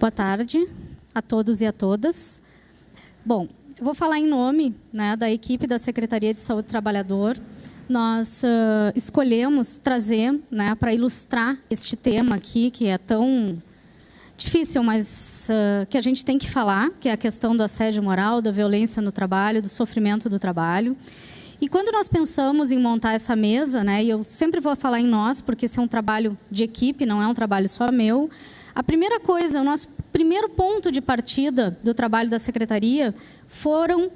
Boa tarde a todos e a todas. Bom, eu vou falar em nome, né, da equipe da Secretaria de Saúde do Trabalhador. Nós escolhemos trazer, né, para ilustrar este tema aqui, que é tão difícil, mas que a gente tem que falar, que é a questão do assédio moral, da violência no trabalho, do sofrimento do trabalho. E quando nós pensamos em montar essa mesa, né, e eu sempre vou falar em nós, porque esse é um trabalho de equipe, não é um trabalho só meu, a primeira coisa, o nosso primeiro ponto de partida do trabalho da Secretaria foram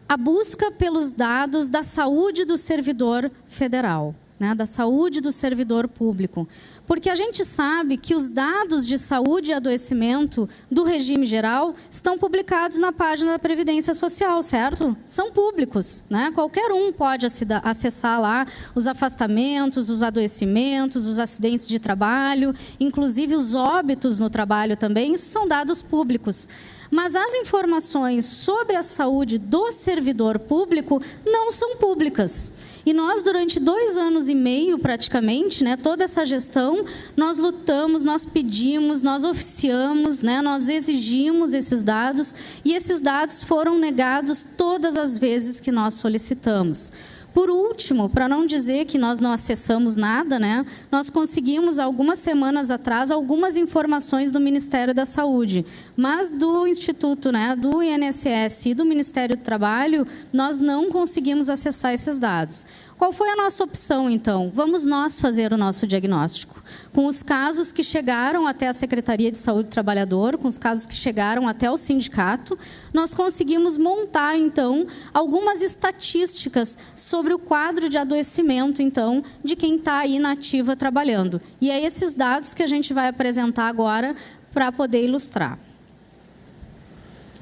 a busca pelos dados da saúde do servidor federal, né, da saúde do servidor público. Porque a gente sabe que os dados de saúde e adoecimento do regime geral estão publicados na página da Previdência Social, certo? São públicos, né? Qualquer um pode acessar lá os afastamentos, os adoecimentos, os acidentes de trabalho, inclusive os óbitos no trabalho também, isso são dados públicos. Mas as informações sobre a saúde do servidor público não são públicas. E nós, durante 2 anos e meio, praticamente, né, toda essa gestão, nós lutamos, nós pedimos, nós oficiamos, né, nós exigimos esses dados, e esses dados foram negados todas as vezes que nós solicitamos. Por último, para não dizer que nós não acessamos nada, né, nós conseguimos, algumas semanas atrás, algumas informações do Ministério da Saúde. Mas do Instituto, né, do INSS e do Ministério do Trabalho, nós não conseguimos acessar esses dados. Qual foi a nossa opção, então? Vamos nós fazer o nosso diagnóstico. Com os casos que chegaram até a Secretaria de Saúde do Trabalhador, com os casos que chegaram até o sindicato, nós conseguimos montar, então, algumas estatísticas sobre o quadro de adoecimento, então, de quem está aí na ativa trabalhando. E é esses dados que a gente vai apresentar agora para poder ilustrar.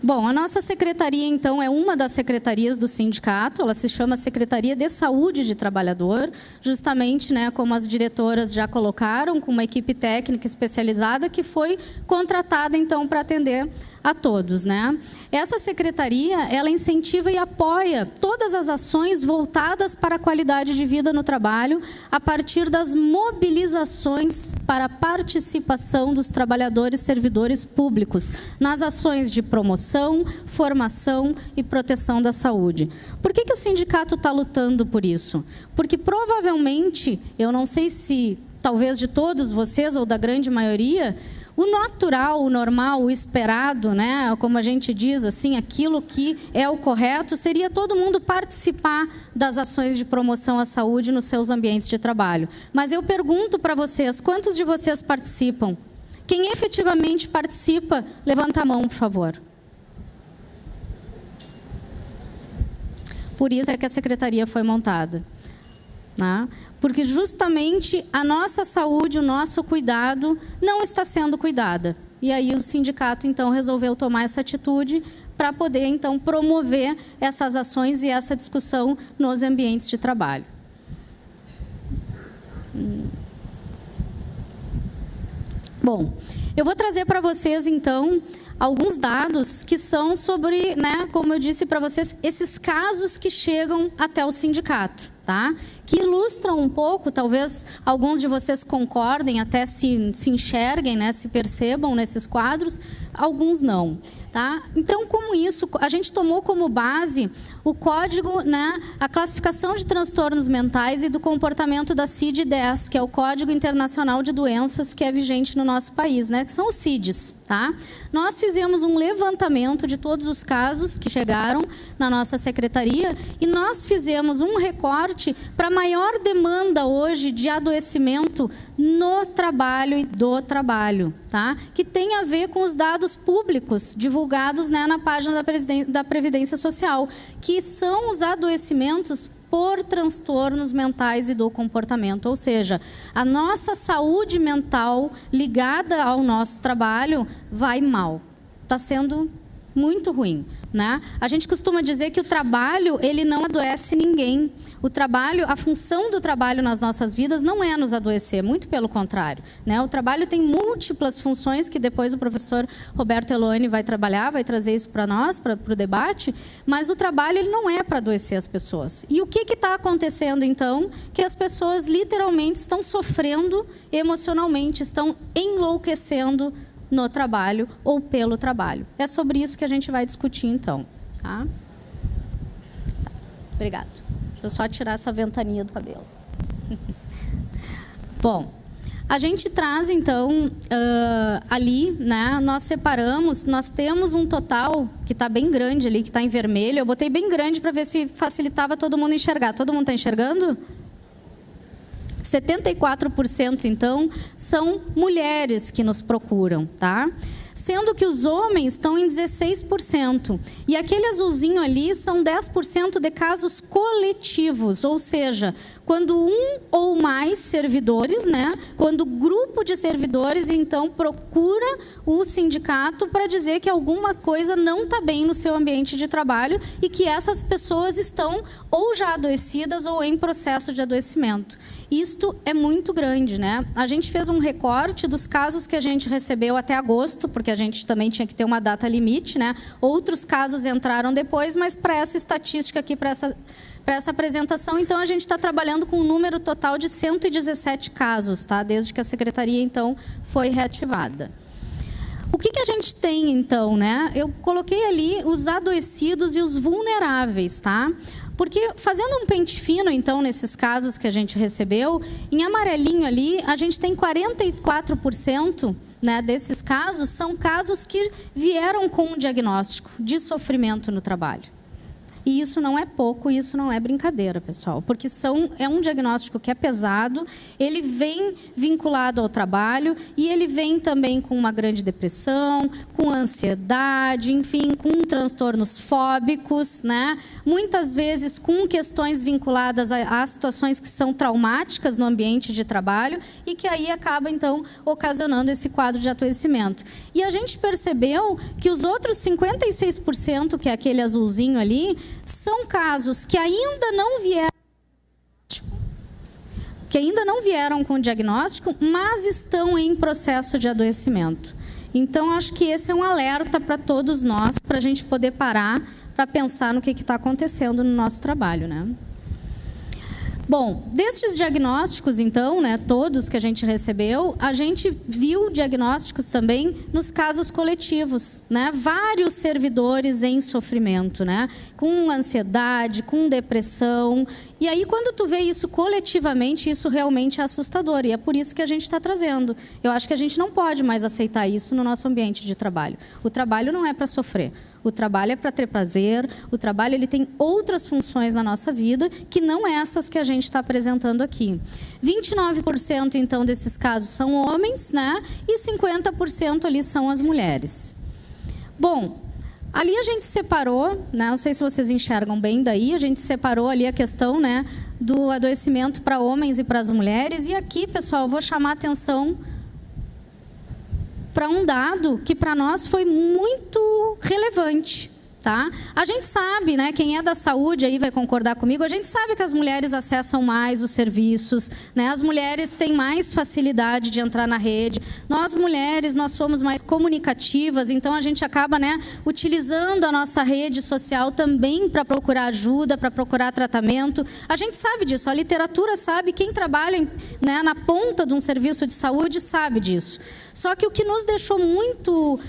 Bom, a nossa secretaria, então, é uma das secretarias do sindicato, ela se chama Secretaria de Saúde de Trabalhador, justamente, né, como as diretoras já colocaram, com uma equipe técnica especializada que foi contratada, então, para atender a todos, né? Essa secretaria, ela incentiva e apoia todas as ações voltadas para a qualidade de vida no trabalho, a partir das mobilizações para a participação dos trabalhadores servidores públicos nas ações de promoção, formação e proteção da saúde. Por que o sindicato está lutando por isso? Porque provavelmente, eu não sei se talvez de todos vocês ou da grande maioria, o natural, o normal, o esperado, né, como a gente diz assim, aquilo que é o correto, seria todo mundo participar das ações de promoção à saúde nos seus ambientes de trabalho. Mas eu pergunto para vocês, quantos de vocês participam? Quem efetivamente participa, levanta a mão, por favor. Por isso é que a secretaria foi montada. Né? Porque justamente a nossa saúde, o nosso cuidado não está sendo cuidada. E aí o sindicato, então, resolveu tomar essa atitude para poder, então, promover essas ações e essa discussão nos ambientes de trabalho. Bom, eu vou trazer para vocês, então, alguns dados que são sobre, né, como eu disse para vocês, esses casos que chegam até o sindicato, tá? Que ilustram um pouco, talvez alguns de vocês concordem, até se enxerguem, né, se percebam nesses quadros, alguns não. Tá? Então, como isso, a gente tomou como base o código, né, a classificação de transtornos mentais e do comportamento da CID-10, que é o Código Internacional de Doenças que é vigente no nosso país, né, que são os CIDs. Tá? Nós fizemos um levantamento de todos os casos que chegaram na nossa secretaria e nós fizemos um recorte para a maior demanda hoje de adoecimento no trabalho e do trabalho, tá? Que tem a ver com os dados públicos divulgados, né, na página da Previdência Social, que são os adoecimentos por transtornos mentais e do comportamento. Ou seja, a nossa saúde mental ligada ao nosso trabalho vai mal. Está sendo muito ruim, né? A gente costuma dizer que o trabalho, ele não adoece ninguém. O trabalho, a função do trabalho nas nossas vidas não é nos adoecer, muito pelo contrário, né? O trabalho tem múltiplas funções que depois o professor Roberto Eloni vai trabalhar, vai trazer isso para nós, para o debate, mas o trabalho, ele não é para adoecer as pessoas. E o que está acontecendo, então? Que as pessoas literalmente estão sofrendo emocionalmente, estão enlouquecendo no trabalho ou pelo trabalho. É sobre isso que a gente vai discutir, então. Tá? Obrigado. Deixa eu só tirar essa ventania do cabelo. Bom, a gente traz, então, ali, né, nós separamos, nós temos um total que está bem grande ali, que está em vermelho. Eu botei bem grande para ver se facilitava todo mundo enxergar. Todo mundo está enxergando? 74%, então, são mulheres que nos procuram, tá? Sendo que os homens estão em 16%. E aquele azulzinho ali são 10% de casos coletivos, ou seja, quando um ou mais servidores, né? Quando o grupo de servidores, então, procura o sindicato para dizer que alguma coisa não está bem no seu ambiente de trabalho e que essas pessoas estão ou já adoecidas ou em processo de adoecimento. Isto é muito grande, né? A gente fez um recorte dos casos que a gente recebeu até agosto, porque a gente também tinha que ter uma data limite, né? Outros casos entraram depois, mas para essa estatística aqui, para essa apresentação, então, a gente está trabalhando com um número total de 117 casos, tá? Desde que a secretaria, então, foi reativada. O que a gente tem, então, né? Eu coloquei ali os adoecidos e os vulneráveis, tá? Porque, fazendo um pente fino, então, nesses casos que a gente recebeu, em amarelinho ali, a gente tem 44%, né, desses casos, são casos que vieram com um diagnóstico de sofrimento no trabalho. E isso não é pouco, isso não é brincadeira, pessoal, porque é um diagnóstico que é pesado, ele vem vinculado ao trabalho e ele vem também com uma grande depressão, com ansiedade, enfim, com transtornos fóbicos, né? Muitas vezes com questões vinculadas a situações que são traumáticas no ambiente de trabalho e que aí acaba, então, ocasionando esse quadro de adoecimento. E a gente percebeu que os outros 56%, que é aquele azulzinho ali, são casos que ainda não vieram com diagnóstico, mas estão em processo de adoecimento. Então, acho que esse é um alerta para todos nós, para a gente poder parar para pensar no que está acontecendo no nosso trabalho, né? Bom, destes diagnósticos, então, né, todos que a gente recebeu, a gente viu diagnósticos também nos casos coletivos, né? Vários servidores em sofrimento, né? Com ansiedade, com depressão. E aí, quando tu vê isso coletivamente, isso realmente é assustador. E é por isso que a gente está trazendo. Eu acho que a gente não pode mais aceitar isso no nosso ambiente de trabalho. O trabalho não é para sofrer. O trabalho é para ter prazer, o trabalho ele tem outras funções na nossa vida que não essas que a gente está apresentando aqui. 29%, então, desses casos são homens, né? E 50% ali são as mulheres. Bom, ali a gente separou, né? Não sei se vocês enxergam bem daí, a gente separou ali a questão, né, do adoecimento para homens e para as mulheres. E aqui, pessoal, eu vou chamar a atenção para um dado que para nós foi muito relevante, tá? A gente sabe, né, quem é da saúde aí vai concordar comigo, a gente sabe que as mulheres acessam mais os serviços, né? As mulheres têm mais facilidade de entrar na rede. Nós mulheres, nós somos mais comunicativas, então a gente acaba, né, utilizando a nossa rede social também para procurar ajuda, para procurar tratamento. A gente sabe disso, a literatura sabe, quem trabalha, né, na ponta de um serviço de saúde sabe disso. Só que o que nos deixou muito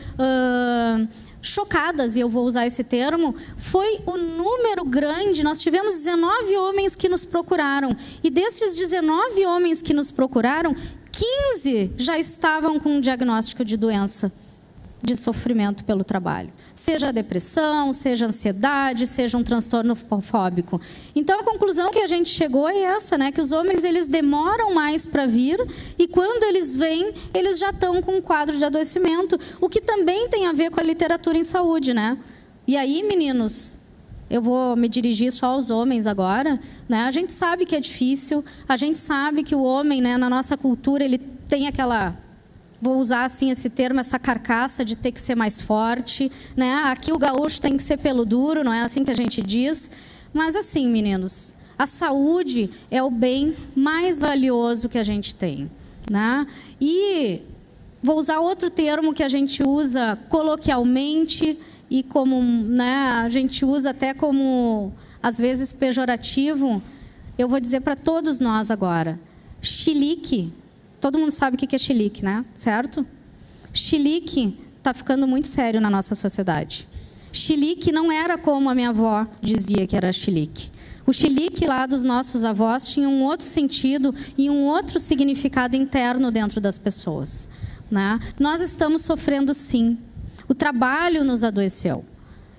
chocadas, e eu vou usar esse termo, foi o número grande. Nós tivemos 19 homens que nos procuraram. E desses 19 homens que nos procuraram, 15 já estavam com um diagnóstico de doença, de sofrimento pelo trabalho. Seja a depressão, seja a ansiedade, seja um transtorno fóbico. Então, a conclusão que a gente chegou é essa, né? Que os homens, eles demoram mais para vir e quando eles vêm, eles já estão com um quadro de adoecimento, o que também tem a ver com a literatura em saúde, né? E aí, meninos, eu vou me dirigir só aos homens agora, né? A gente sabe que é difícil, a gente sabe que o homem, né, na nossa cultura, ele tem aquela... Vou usar assim esse termo, essa carcaça de ter que ser mais forte, né? Aqui o gaúcho tem que ser pelo duro, não é assim que a gente diz? Mas assim, meninos, a saúde é o bem mais valioso que a gente tem, né? E vou usar outro termo que a gente usa coloquialmente e como, né, a gente usa até como, às vezes, pejorativo. Eu vou dizer para todos nós agora, chilique. Todo mundo sabe o que é chilique, né? Certo? Chilique está ficando muito sério na nossa sociedade. Chilique não era como a minha avó dizia que era chilique. O chilique lá dos nossos avós tinha um outro sentido e um outro significado interno dentro das pessoas, né? Nós estamos sofrendo sim. O trabalho nos adoeceu.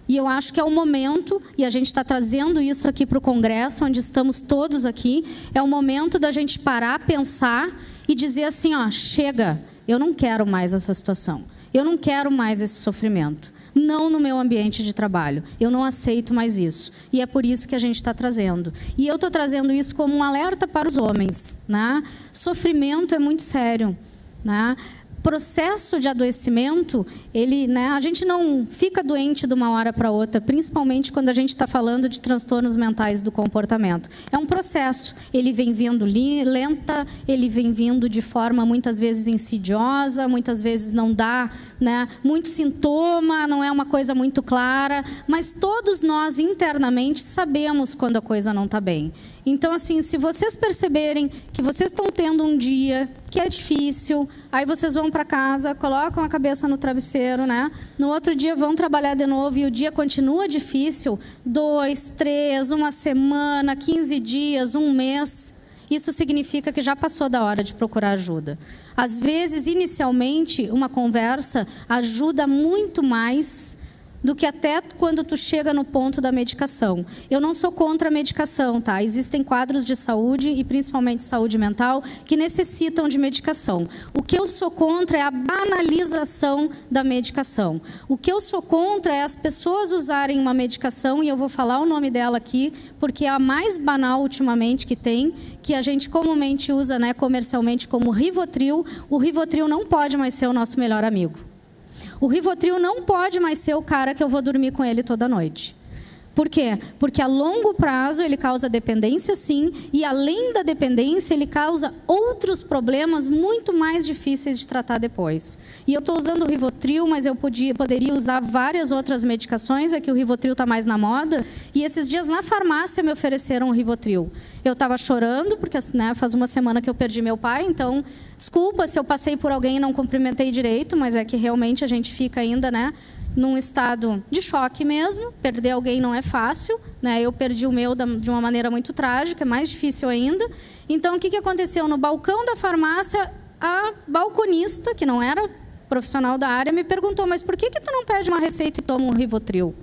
E eu acho que é o momento, e a gente está trazendo isso aqui para o Congresso, onde estamos todos aqui, é o momento da gente parar, pensar e dizer assim, ó, chega, eu não quero mais essa situação. Eu não quero mais esse sofrimento. Não no meu ambiente de trabalho. Eu não aceito mais isso. E é por isso que a gente está trazendo. E eu estou trazendo isso como um alerta para os homens, né? Sofrimento é muito sério, né? Processo de adoecimento, ele, né, a gente não fica doente de uma hora para outra, principalmente quando a gente está falando de transtornos mentais do comportamento. É um processo, ele vem vindo lenta, ele vem vindo de forma muitas vezes insidiosa, muitas vezes não dá, né, muito sintoma, não é uma coisa muito clara, mas todos nós internamente sabemos quando a coisa não está bem. Então, assim, se vocês perceberem que vocês estão tendo um dia que é difícil, aí vocês vão para casa, colocam a cabeça no travesseiro, né? No outro dia vão trabalhar de novo e o dia continua difícil, 2, 3, uma semana, 15 dias, um mês, isso significa que já passou da hora de procurar ajuda. Às vezes, inicialmente, uma conversa ajuda muito mais do que até quando tu chega no ponto da medicação. Eu não sou contra a medicação, tá? Existem quadros de saúde, e principalmente saúde mental, que necessitam de medicação. O que eu sou contra é a banalização da medicação. O que eu sou contra é as pessoas usarem uma medicação, e eu vou falar o nome dela aqui, porque é a mais banal ultimamente que tem, que a gente comumente usa, né, comercialmente como Rivotril. O Rivotril não pode mais ser o nosso melhor amigo. O Rivotril não pode mais ser o cara que eu vou dormir com ele toda noite. Por quê? Porque a longo prazo ele causa dependência, sim, e além da dependência, ele causa outros problemas muito mais difíceis de tratar depois. E eu estou usando o Rivotril, mas eu poderia usar várias outras medicações, é que o Rivotril está mais na moda, e esses dias na farmácia me ofereceram o Rivotril. Eu estava chorando, porque, né, faz uma semana que eu perdi meu pai, então, desculpa se eu passei por alguém e não cumprimentei direito, mas é que realmente a gente fica ainda, né, num estado de choque mesmo. Perder alguém não é fácil, né? Eu perdi o meu de uma maneira muito trágica, é mais difícil ainda. Então, o que aconteceu? No balcão da farmácia, a balconista, que não era profissional da área, me perguntou, mas por que tu não pede uma receita e toma um Rivotril?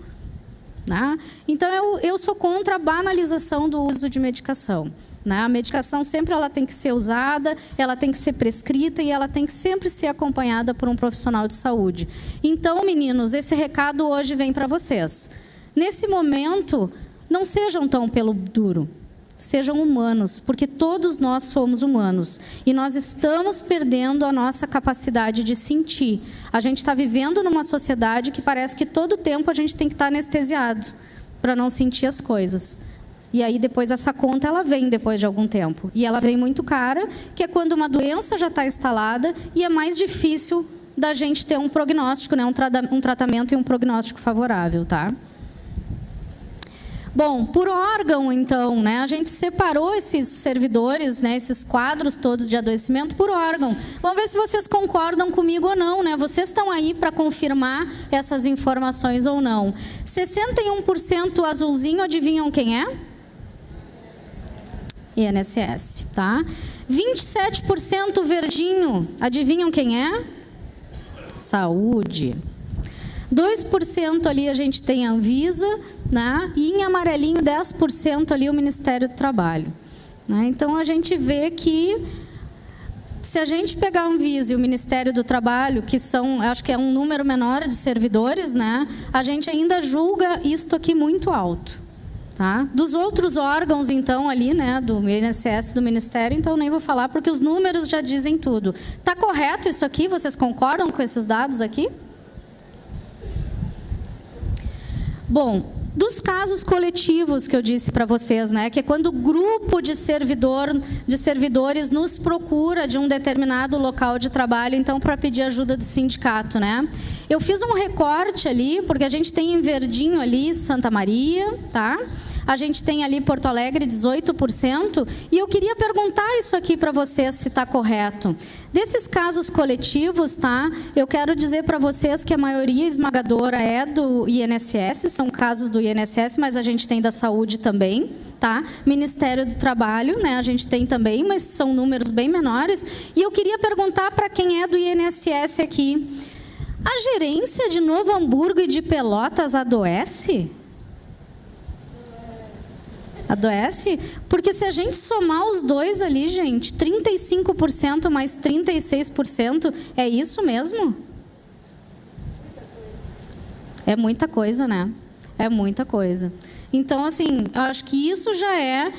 Né? Então, eu sou contra a banalização do uso de medicação. Né? A medicação sempre ela tem que ser usada, ela tem que ser prescrita e ela tem que sempre ser acompanhada por um profissional de saúde. Então, meninos, esse recado hoje vem para vocês. Nesse momento, não sejam tão pelo duro. Sejam humanos, porque todos nós somos humanos. E nós estamos perdendo a nossa capacidade de sentir. A gente está vivendo numa sociedade que parece que todo tempo a gente tem que estar anestesiado para não sentir as coisas. E aí, depois, essa conta, ela vem depois de algum tempo. E ela vem muito cara, que é quando uma doença já está instalada e é mais difícil da gente ter um prognóstico, né? Um tratamento e um prognóstico favorável, tá? Bom, por órgão, então, né? A gente separou esses servidores, né? Esses quadros todos de adoecimento por órgão. Vamos ver se vocês concordam comigo ou não, né? Vocês estão aí para confirmar essas informações ou não. 61% azulzinho, adivinham quem é? INSS, tá? 27% verdinho, adivinham quem é? Saúde. 2% ali a gente tem a Anvisa, né? E em amarelinho 10% ali o Ministério do Trabalho. Né? Então a gente vê que se a gente pegar a Anvisa e o Ministério do Trabalho, que são, acho que é um número menor de servidores, né? A gente ainda julga isto aqui muito alto. Tá? Dos outros órgãos, então, ali, né, do INSS, do Ministério, então nem vou falar, porque os números já dizem tudo. Está correto isso aqui? Vocês concordam com esses dados aqui? Bom, dos casos coletivos que eu disse para vocês, né, que é quando o grupo de servidores nos procura de um determinado local de trabalho, então, para pedir ajuda do sindicato, né? Eu fiz um recorte ali, porque a gente tem em verdinho ali Santa Maria, tá? A gente tem ali Porto Alegre 18%. E eu queria perguntar isso aqui para vocês, se está correto. Desses casos coletivos, tá? Eu quero dizer para vocês que a maioria esmagadora é do INSS, são casos do INSS, mas a gente tem da saúde também, tá? Ministério do Trabalho, né? A gente tem também, mas são números bem menores. E eu queria perguntar para quem é do INSS aqui: a gerência de Novo Hamburgo e de Pelotas adoece? Adoece? Porque se a gente somar os dois ali, gente, 35% mais 36%, é isso mesmo? É muita coisa, né? É muita coisa. Então, assim, eu acho que isso já é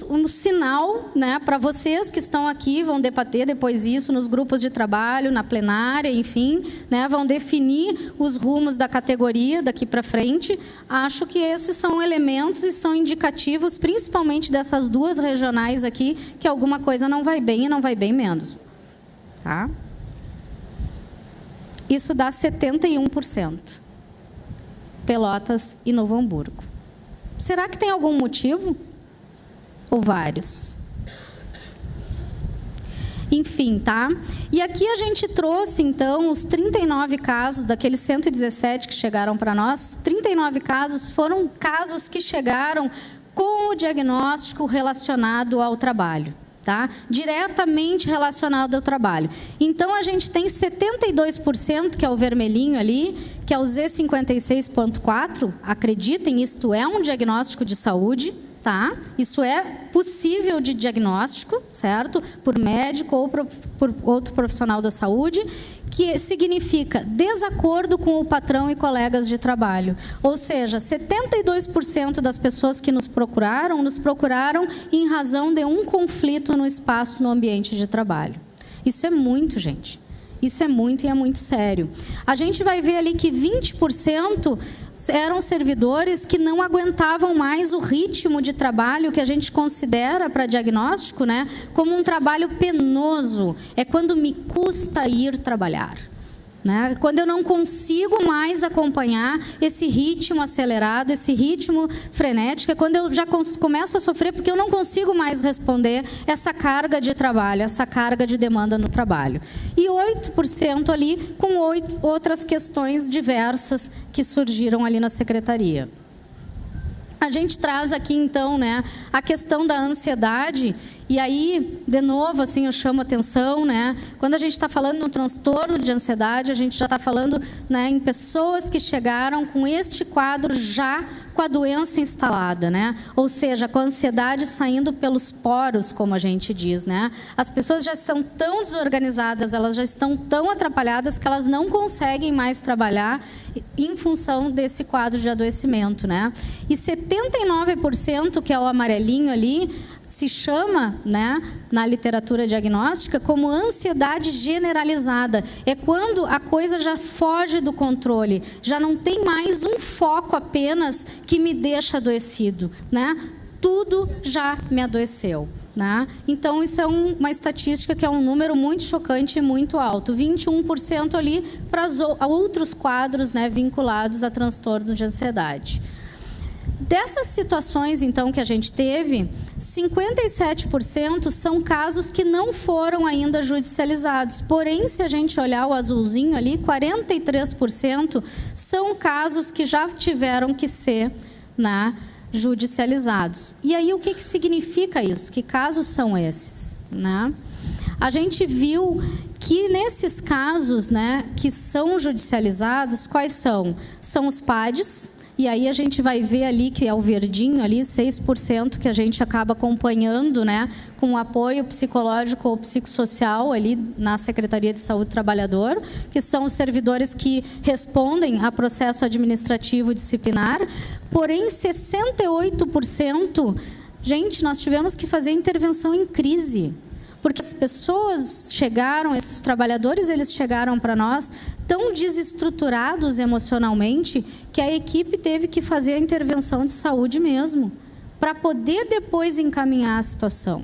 um sinal, né, para vocês que estão aqui, vão debater depois isso nos grupos de trabalho, na plenária, enfim, né, vão definir os rumos da categoria daqui para frente. Acho que esses são elementos e são indicativos, principalmente dessas duas regionais aqui, que alguma coisa não vai bem e não vai bem menos. Tá? Isso dá 71%. Pelotas e Novo Hamburgo. Será que tem algum motivo? Ou vários? Enfim, tá? E aqui a gente trouxe, então, os 39 casos, daqueles 117 que chegaram para nós. 39 casos foram casos que chegaram com o diagnóstico relacionado ao trabalho. Tá? Diretamente relacionado ao trabalho. Então, a gente tem 72%, que é o vermelhinho ali, que é o Z56.4. Acreditem, isto é um diagnóstico de saúde, tá? Isso é possível de diagnóstico, certo? Por médico ou por outro profissional da saúde, que significa desacordo com o patrão e colegas de trabalho. Ou seja, 72% das pessoas que nos procuraram em razão de um conflito no espaço, no ambiente de trabalho. Isso é muito, gente. Isso é muito e é muito sério. A gente vai ver ali que 20% eram servidores que não aguentavam mais o ritmo de trabalho que a gente considera para diagnóstico, né, como um trabalho penoso. É quando me custa ir trabalhar. Né? Quando eu não consigo mais acompanhar esse ritmo acelerado, esse ritmo frenético, é quando eu já começo a sofrer porque eu não consigo mais responder essa carga de trabalho, essa carga de demanda no trabalho. E 8% ali com outras questões diversas que surgiram ali na secretaria. A gente traz aqui, então, né, a questão da ansiedade. E aí, de novo, assim, eu chamo a atenção, né? Quando a gente está falando no transtorno de ansiedade, a gente já está falando, né, em pessoas que chegaram com este quadro já com a doença instalada, né? Ou seja, com a ansiedade saindo pelos poros, como a gente diz, né? As pessoas já estão tão desorganizadas, elas já estão tão atrapalhadas que elas não conseguem mais trabalhar em função desse quadro de adoecimento, né? E 79%, que é o amarelinho ali, se chama, né, na literatura diagnóstica, como ansiedade generalizada. É quando a coisa já foge do controle, já não tem mais um foco apenas que me deixa adoecido, né? Tudo já me adoeceu. Né? Então, isso é uma estatística que é um número muito chocante e muito alto. 21% ali para outros quadros, né, vinculados a transtornos de ansiedade. Dessas situações, então, que a gente teve, 57% são casos que não foram ainda judicializados. Porém, se a gente olhar o azulzinho ali, 43% são casos que já tiveram que ser, né, judicializados. E aí, o que significa isso? Que casos são esses? Né? A gente viu que nesses casos, né, que são judicializados, quais são? São os PADs. E aí a gente vai ver ali, que é o verdinho ali, 6% que a gente acaba acompanhando, né, com apoio psicológico ou psicossocial ali na Secretaria de Saúde do Trabalhador, que são os servidores que respondem a processo administrativo disciplinar. Porém, 68%, gente, nós tivemos que fazer intervenção em crise. Porque as pessoas chegaram, esses trabalhadores, eles chegaram para nós tão desestruturados emocionalmente que a equipe teve que fazer a intervenção de saúde mesmo, para poder depois encaminhar a situação.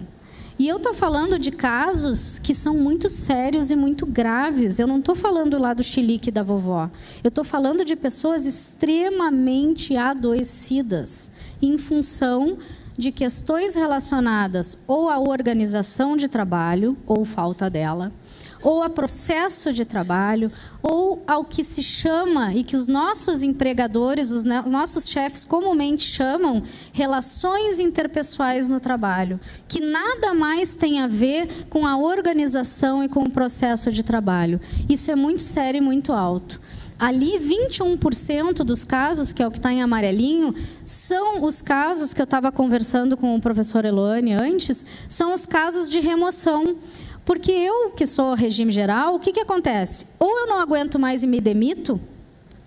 E eu estou falando de casos que são muito sérios e muito graves. Eu não estou falando lá do chilique da vovó. Eu estou falando de pessoas extremamente adoecidas em função de questões relacionadas ou à organização de trabalho, ou falta dela, ou a processo de trabalho, ou ao que se chama, e que os nossos empregadores, os nossos chefes comumente chamam, relações interpessoais no trabalho, que nada mais tem a ver com a organização e com o processo de trabalho. Isso é muito sério e muito alto. Ali, 21% dos casos, que é o que está em amarelinho, são os casos que eu estava conversando com o professor Elone antes, são os casos de remoção. Porque eu, que sou regime geral, o que acontece? Ou eu não aguento mais e me demito,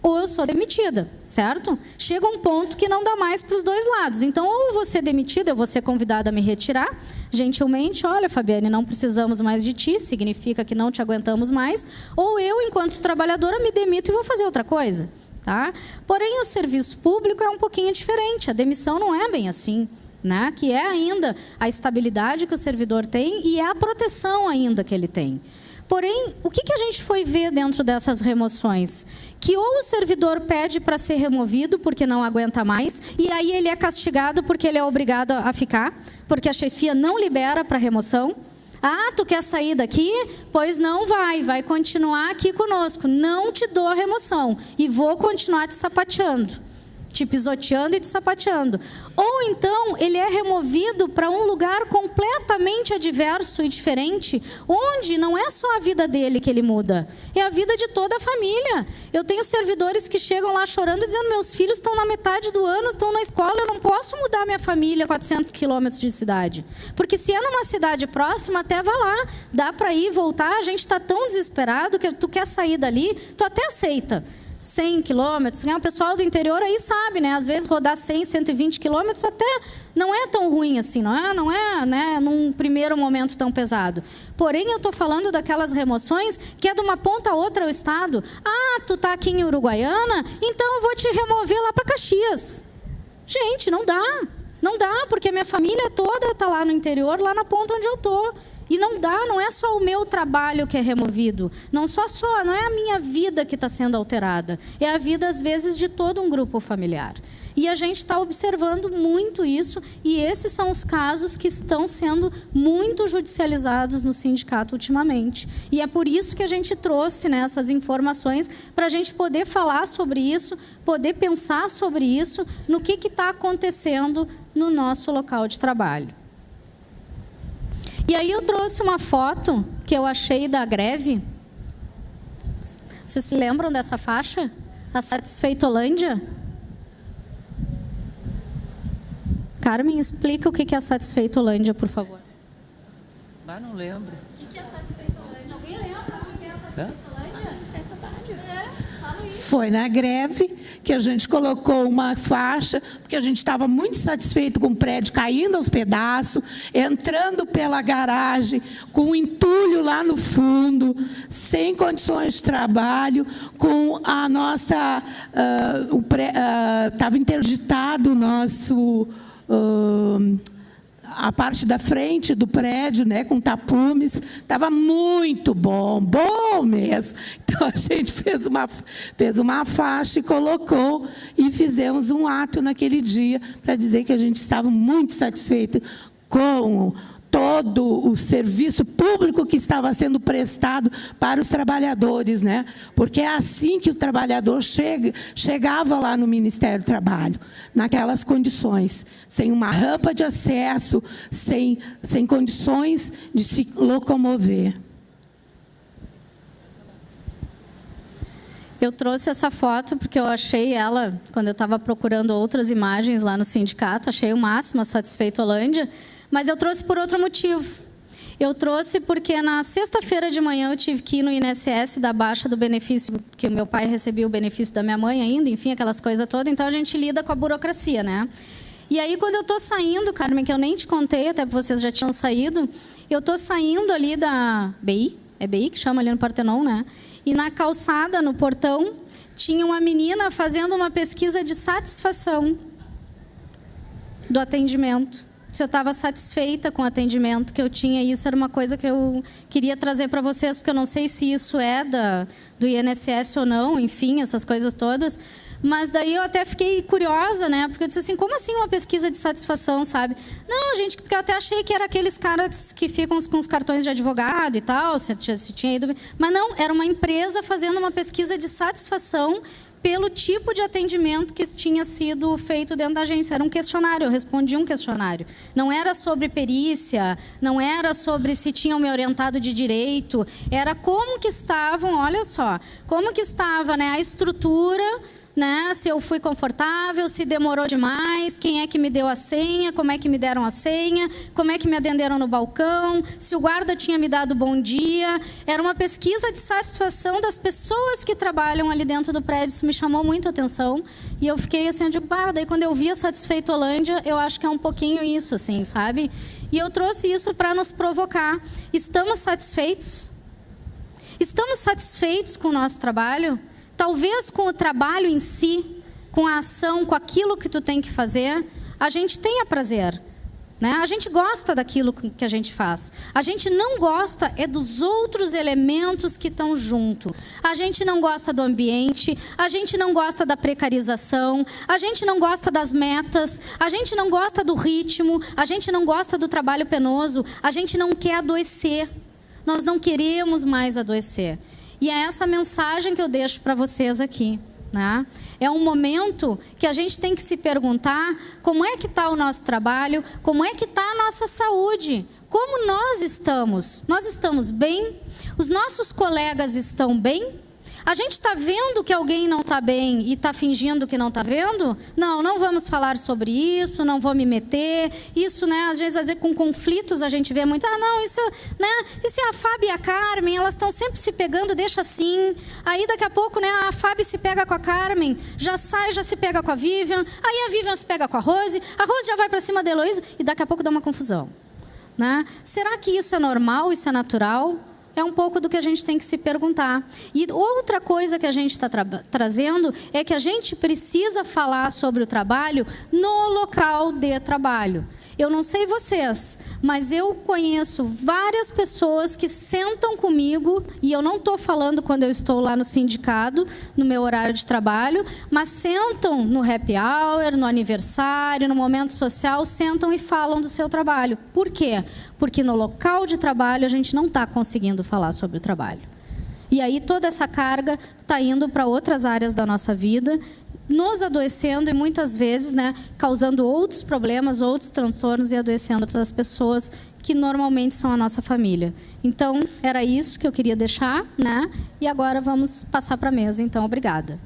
ou eu sou demitida, certo? Chega um ponto que não dá mais para os dois lados. Então, ou eu vou ser demitida, eu vou ser convidada a me retirar, gentilmente, olha, Fabiane, não precisamos mais de ti, significa que não te aguentamos mais, ou eu, enquanto trabalhadora, me demito e vou fazer outra coisa, tá? Porém, o serviço público é um pouquinho diferente, a demissão não é bem assim, né? Que é ainda a estabilidade que o servidor tem e é a proteção ainda que ele tem. Porém, o que a gente foi ver dentro dessas remoções? Que ou o servidor pede para ser removido porque não aguenta mais, e aí ele é castigado porque ele é obrigado a ficar, porque a chefia não libera para remoção. Ah, tu quer sair daqui? Pois não vai continuar aqui conosco. Não te dou a remoção e vou continuar te sapateando, te pisoteando e te sapateando. Ou então, ele é removido para um lugar completamente adverso e diferente, onde não é só a vida dele que ele muda, é a vida de toda a família. Eu tenho servidores que chegam lá chorando, dizendo, meus filhos estão na metade do ano, estão na escola, eu não posso mudar minha família 400 quilômetros de cidade. Porque se é numa cidade próxima, até vai lá, dá para ir e voltar, a gente está tão desesperado que tu quer sair dali, tu até aceita. 100 quilômetros, o pessoal do interior aí sabe, né? Às vezes rodar 100, 120 quilômetros até não é tão ruim assim, não é, né, num primeiro momento tão pesado. Porém, eu estou falando daquelas remoções que é de uma ponta a outra o estado. Ah, tu tá aqui em Uruguaiana, então eu vou te remover lá para Caxias. Gente, não dá, porque minha família toda está lá no interior, lá na ponta onde eu estou. E não dá, não é só o meu trabalho que é removido, não é a minha vida que está sendo alterada, é a vida, às vezes, de todo um grupo familiar. E a gente está observando muito isso, e esses são os casos que estão sendo muito judicializados no sindicato ultimamente. E é por isso que a gente trouxe, né, essas informações, para a gente poder falar sobre isso, poder pensar sobre isso, no que está acontecendo no nosso local de trabalho. E aí eu trouxe uma foto que eu achei da greve. Vocês se lembram dessa faixa? A Satisfeitolândia? Carmen, explica o que é a Satisfeitolândia, por favor. Mas não lembro. O que é a Satisfeitolândia? Alguém lembra o que é a Satisfeitolândia? Foi na greve que a gente colocou uma faixa, porque a gente estava muito satisfeito com o prédio caindo aos pedaços, entrando pela garagem, com um entulho lá no fundo, sem condições de trabalho, com a nossa... estava interditado o nosso... a parte da frente do prédio, né, com tapumes, estava muito bom mesmo. Então, a gente fez uma faixa e colocou, e fizemos um ato naquele dia, para dizer que a gente estava muito satisfeito com todo o serviço público que estava sendo prestado para os trabalhadores, né? Porque é assim que o trabalhador chegava lá no Ministério do Trabalho, naquelas condições, sem uma rampa de acesso, sem condições de se locomover. Eu trouxe essa foto porque eu achei ela, quando eu estava procurando outras imagens lá no sindicato, achei o máximo a Satisfeitolândia, mas eu trouxe por outro motivo. Eu trouxe porque na sexta-feira de manhã eu tive que ir no INSS dar baixa do benefício, que o meu pai recebia o benefício da minha mãe ainda, enfim, aquelas coisas todas, então a gente lida com a burocracia, né? E aí, quando eu estou saindo, Carmen, que eu nem te contei, até porque vocês já tinham saído, eu estou saindo ali da BI, é BI que chama ali no Partenon, né? E na calçada, no portão, tinha uma menina fazendo uma pesquisa de satisfação do atendimento. se eu estava satisfeita com o atendimento que eu tinha. Isso era uma coisa que eu queria trazer para vocês, porque eu não sei se isso é do INSS ou não, enfim, essas coisas todas. Mas daí eu até fiquei curiosa, né? Porque eu disse assim, como assim uma pesquisa de satisfação, sabe? Não, gente, porque eu até achei que era aqueles caras que ficam com os cartões de advogado e tal, se tinha ido... Mas não, era uma empresa fazendo uma pesquisa de satisfação pelo tipo de atendimento que tinha sido feito dentro da agência. Era um questionário, eu respondi um questionário. Não era sobre perícia, não era sobre se tinham me orientado de direito, era como que estavam, olha só, como que estava, né, a estrutura, né, se eu fui confortável, se demorou demais, quem é que me deu a senha, como é que me deram a senha, como é que me atenderam no balcão, se o guarda tinha me dado bom dia. Era uma pesquisa de satisfação das pessoas que trabalham ali dentro do prédio. Isso me chamou muito a atenção. E eu fiquei assim, eu digo, daí quando eu vi a Satisfeitolândia, eu acho que é um pouquinho isso, assim, sabe? E eu trouxe isso para nos provocar. Estamos satisfeitos? Estamos satisfeitos com o nosso trabalho? Talvez com o trabalho em si, com a ação, com aquilo que tu tem que fazer, a gente tenha prazer, né? A gente gosta daquilo que a gente faz. A gente não gosta é dos outros elementos que estão junto. A gente não gosta do ambiente, a gente não gosta da precarização, a gente não gosta das metas, a gente não gosta do ritmo, a gente não gosta do trabalho penoso, a gente não quer adoecer. Nós não queremos mais adoecer. E é essa mensagem que eu deixo para vocês aqui, né? É um momento que a gente tem que se perguntar como é que está o nosso trabalho, como é que está a nossa saúde, como nós estamos. Nós estamos bem? Os nossos colegas estão bem? A gente está vendo que alguém não está bem e está fingindo que não está vendo? Não, não vamos falar sobre isso, não vou me meter. Isso, né, às vezes com conflitos a gente vê muito, não, isso, né, e se a Fábio e a Carmen, elas estão sempre se pegando, deixa assim. Aí daqui a pouco, né, a Fábio se pega com a Carmen, já sai, já se pega com a Vivian, aí a Vivian se pega com a Rose já vai para cima da Heloísa e daqui a pouco dá uma confusão, né? Será que isso é normal, isso é natural? É um pouco do que a gente tem que se perguntar. E outra coisa que a gente está trazendo é que a gente precisa falar sobre o trabalho no local de trabalho. Eu não sei vocês, mas eu conheço várias pessoas que sentam comigo, e eu não estou falando quando eu estou lá no sindicato, no meu horário de trabalho, mas sentam no happy hour, no aniversário, no momento social, sentam e falam do seu trabalho. Por quê? Porque no local de trabalho a gente não está conseguindo falar sobre o trabalho. E aí toda essa carga está indo para outras áreas da nossa vida, nos adoecendo e muitas vezes, né, causando outros problemas, outros transtornos e adoecendo outras pessoas que normalmente são a nossa família. Então, era isso que eu queria deixar, né? E agora vamos passar para a mesa. Então, obrigada.